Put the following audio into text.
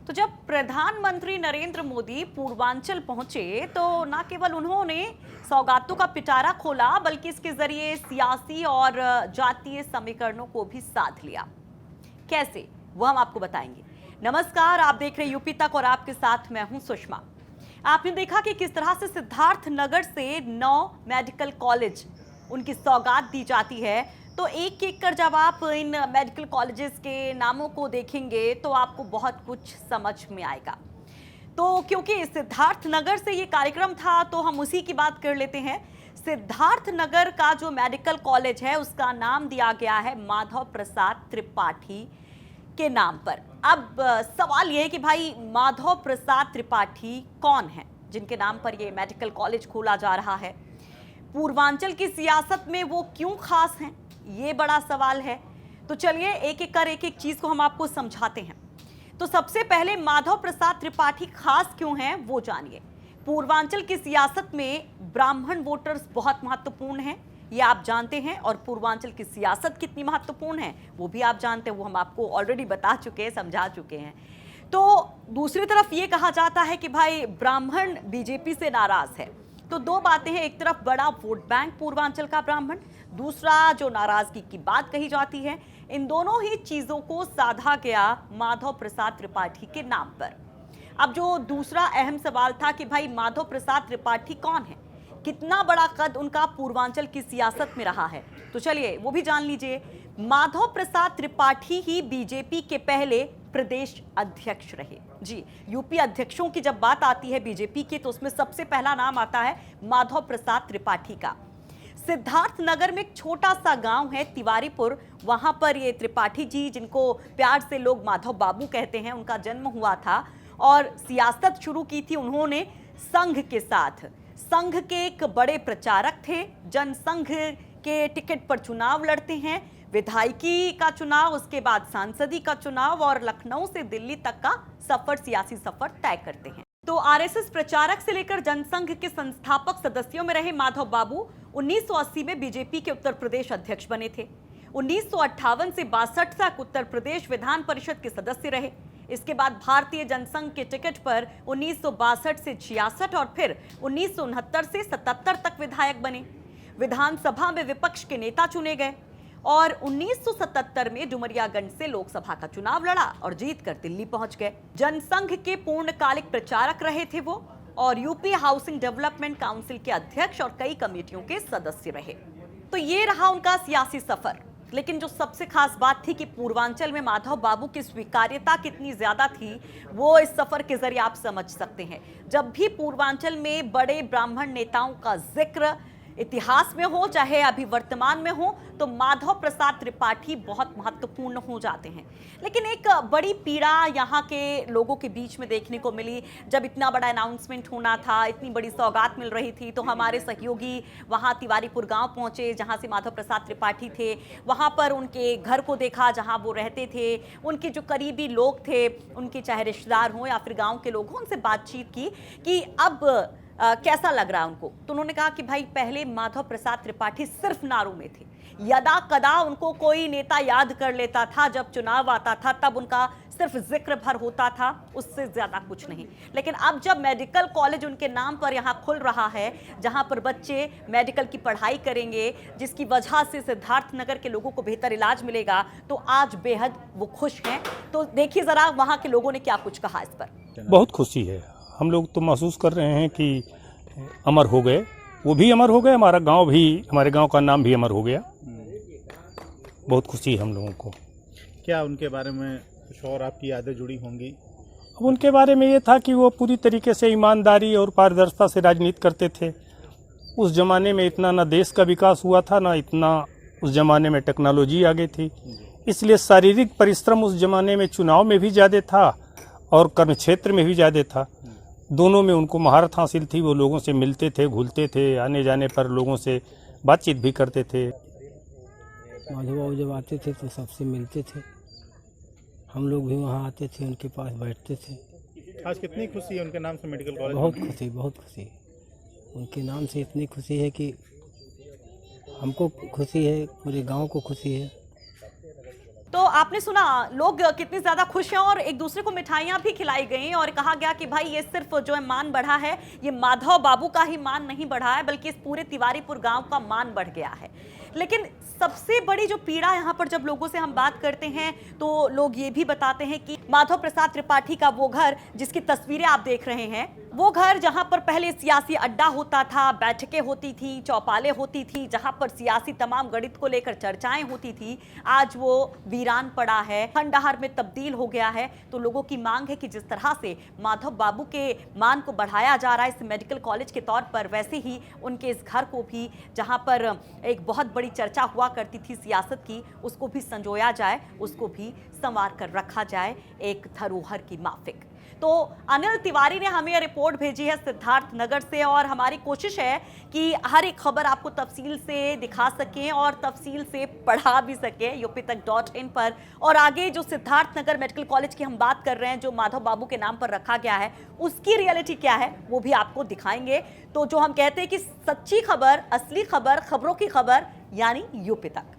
तो जब प्रधानमंत्री नरेंद्र मोदी पूर्वांचल पहुंचे तो न केवल उन्होंने सौगातों का पिटारा खोला बल्कि इसके जरिए सियासी और जातीय समीकरणों को भी साध लिया। कैसे, वो हम आपको बताएंगे। नमस्कार, आप देख रहे यूपी तक और आपके साथ मैं हूं सुषमा। आपने देखा कि किस तरह से सिद्धार्थ नगर से 9 मेडिकल कॉलेज उनकी सौगात दी जाती है। तो एक एक कर जब आप इन मेडिकल कॉलेजेस के नामों को देखेंगे तो आपको बहुत कुछ समझ में आएगा। तो क्योंकि सिद्धार्थ नगर से ये कार्यक्रम था तो हम उसी की बात कर लेते हैं। सिद्धार्थ नगर का जो मेडिकल कॉलेज है उसका नाम दिया गया है माधव प्रसाद त्रिपाठी के नाम पर। अब सवाल यह है कि भाई माधव प्रसाद त्रिपाठी कौन है जिनके नाम पर ये मेडिकल कॉलेज खोला जा रहा है? पूर्वांचल की सियासत में वो क्यों खास हैं, ये बड़ा सवाल है। तो चलिए एक एक कर एक एक चीज को हम आपको समझाते हैं। तो सबसे पहले माधव प्रसाद त्रिपाठी खास क्यों हैं वो जानिए। पूर्वांचल की सियासत में ब्राह्मण वोटर्स बहुत महत्वपूर्ण हैं, ये आप जानते हैं, और पूर्वांचल की सियासत कितनी महत्वपूर्ण है वो भी आप जानते हैं, वो हम आपको ऑलरेडी बता चुके हैं, समझा चुके हैं। तो दूसरी तरफ ये कहा जाता है कि भाई ब्राह्मण बीजेपी से नाराज है। तो दो बातें हैं, एक तरफ बड़ा वोट बैंक पूर्वांचल का ब्राह्मण, दूसरा जो नाराजगी की बात कही जाती है। इन दोनों ही चीजों को साधा गया माधव प्रसाद त्रिपाठी के नाम पर। अब जो दूसरा अहम सवाल था कि भाई माधव प्रसाद त्रिपाठी कौन है, कितना बड़ा कद उनका पूर्वांचल की सियासत में रहा है, तो चलिए वो भी जान लीजिए। माधव प्रसाद त्रिपाठी ही बीजेपी के पहले प्रदेश अध्यक्ष रहे। जी, यूपी अध्यक्षों की जब बात आती है बीजेपी की तो उसमें सबसे पहला नाम आता है माधव प्रसाद त्रिपाठी का। सिद्धार्थ नगर में एक छोटा सा गांव है तिवारीपुर, वहां पर ये त्रिपाठी जी, जिनको प्यार से लोग माधव बाबू कहते हैं, उनका जन्म हुआ था और सियासत शुरू की थी उन्होंने संघ के साथ। संघ के एक बड़े प्रचारक थे, जनसंघ के टिकट पर चुनाव लड़ते हैं, विधायकी का चुनाव, उसके बाद सांसदी का चुनाव और लखनऊ से दिल्ली तक का सफर, सियासी सफर तय करते हैं। तो आरएसएस प्रचारक से लेकर जनसंघ के संस्थापक सदस्यों में रहे माधव बाबू 1980 में बीजेपी के उत्तर प्रदेश अध्यक्ष बने थे। 1958 से 62 तक उत्तर प्रदेश विधान परिषद के सदस्य रहे। इसके बाद भारतीय जनसंघ के टिकट पर 1962 से 66 और फिर 1969 से 77 तक विधायक बने। विधानसभा में विपक्ष के नेता चुने गए और 1977 में डुमरियागंज से लोकसभा का चुनाव लड़ा और जीतकर दिल्ली पहुंच गए। जनसंघ के पूर्णकालिक प्रचारक रहे थे वो, और यूपी हाउसिंग डेवलपमेंट काउंसिल के अध्यक्ष और कई कमेटियों के सदस्य रहे। तो ये रहा उनका सियासी सफर। लेकिन जो सबसे खास बात थी कि पूर्वांचल में माधव बाबू की स्वीकार्यता कितनी ज्यादा थी, वो इस सफर के जरिए आप समझ सकते हैं। जब भी पूर्वांचल में बड़े ब्राह्मण नेताओं का जिक्र इतिहास में हो चाहे अभी वर्तमान में हो, तो माधव प्रसाद त्रिपाठी बहुत महत्वपूर्ण हो जाते हैं। लेकिन एक बड़ी पीड़ा यहाँ के लोगों के बीच में देखने को मिली। जब इतना बड़ा अनाउंसमेंट होना था, इतनी बड़ी सौगात मिल रही थी, तो हमारे सहयोगी वहाँ तिवारीपुर गांव पहुँचे जहाँ से माधव प्रसाद त्रिपाठी थे। वहाँ पर उनके घर को देखा जहाँ वो रहते थे, उनके जो करीबी लोग थे, उनके चाहे रिश्तेदार हों या फिर गाँव के लोग हों, उनसे बातचीत की कि अब कैसा लग रहा है उनको। तो उन्होंने कहा कि भाई पहले माधव प्रसाद त्रिपाठी सिर्फ नारों में थे, यदा कदा उनको कोई नेता याद कर लेता था, जब चुनाव आता था तब उनका सिर्फ जिक्र भर होता था, उससे ज्यादा कुछ नहीं। लेकिन अब जब मेडिकल कॉलेज उनके नाम पर यहाँ खुल रहा है, जहाँ पर बच्चे मेडिकल की पढ़ाई करेंगे, जिसकी वजह से सिद्धार्थ नगर के लोगों को बेहतर इलाज मिलेगा, तो आज बेहद वो खुश हैं। तो देखिए जरा वहाँ के लोगों ने क्या कुछ कहा इस पर। बहुत खुशी है, हम लोग तो महसूस कर रहे हैं कि अमर हो गए, वो भी अमर हो गए, हमारा गांव भी, हमारे गांव का नाम भी अमर हो गया। बहुत खुशी है हम लोगों को। क्या उनके बारे में कुछ और आपकी यादें जुड़ी होंगी? अब उनके बारे में ये था कि वो पूरी तरीके से ईमानदारी और पारदर्शिता से राजनीति करते थे। उस जमाने में इतना ना देश का विकास हुआ था, ना इतना उस जमाने में टेक्नोलॉजी आ गई थी, इसलिए शारीरिक परिश्रम उस जमाने में चुनाव में भी ज़्यादा था और कर्म क्षेत्र में भी ज़्यादा था। दोनों में उनको महारत हासिल थी। वो लोगों से मिलते थे, घुलते थे, आने जाने पर लोगों से बातचीत भी करते थे। माधव बाबू जब आते थे तो सबसे मिलते थे, हम लोग भी वहाँ आते थे, उनके पास बैठते थे। आज कितनी खुशी है उनके नाम से मेडिकल कॉलेज? बहुत खुशी, बहुत खुशी। उनके नाम से इतनी खुशी है कि हमको खुशी है, पूरे गांव को खुशी है। तो आपने सुना लोग कितने ज्यादा खुश हैं और एक दूसरे को मिठाइयां भी खिलाई गई और कहा गया कि भाई ये सिर्फ जो है मान बढ़ा है, ये माधव बाबू का ही मान नहीं बढ़ा है बल्कि इस पूरे तिवारीपुर गांव का मान बढ़ गया है। लेकिन सबसे बड़ी जो पीड़ा यहाँ पर जब लोगों से हम बात करते हैं तो लोग ये भी बताते हैं कि माधव प्रसाद त्रिपाठी का वो घर जिसकी तस्वीरें आप देख रहे हैं, वो घर जहां पर पहले सियासी अड्डा होता था, बैठकें होती थी, चौपालें होती थी, जहां पर सियासी तमाम गणित को लेकर चर्चाएं होती थी, आज वो वीरान पड़ा है, खंडहर में तब्दील हो गया है। तो लोगों की मांग है कि जिस तरह से माधव बाबू के मान को बढ़ाया जा रहा है इस मेडिकल कॉलेज के तौर पर, वैसे ही उनके इस घर को भी, जहां पर एक बहुत बड़ी चर्चा हुआ करती थी सियासत की, उसको भी संजोया जाए, उसको भी संवार कर रखा जाए एक धरोहर की माफिक। तो अनिल तिवारी ने हमें यह रिपोर्ट भेजी है सिद्धार्थ नगर से और हमारी कोशिश है कि हर एक खबर आपको तफसील से दिखा सकें और तफसील से पढ़ा भी सकें UPTAK.in पर। और आगे जो सिद्धार्थ नगर मेडिकल कॉलेज की हम बात कर रहे हैं, जो माधव बाबू के नाम पर रखा गया है, उसकी रियलिटी क्या है वो भी आपको दिखाएंगे। तो जो हम कहते हैं कि सच्ची खबर, असली खबर, खबरों की खबर, यानी UP तक।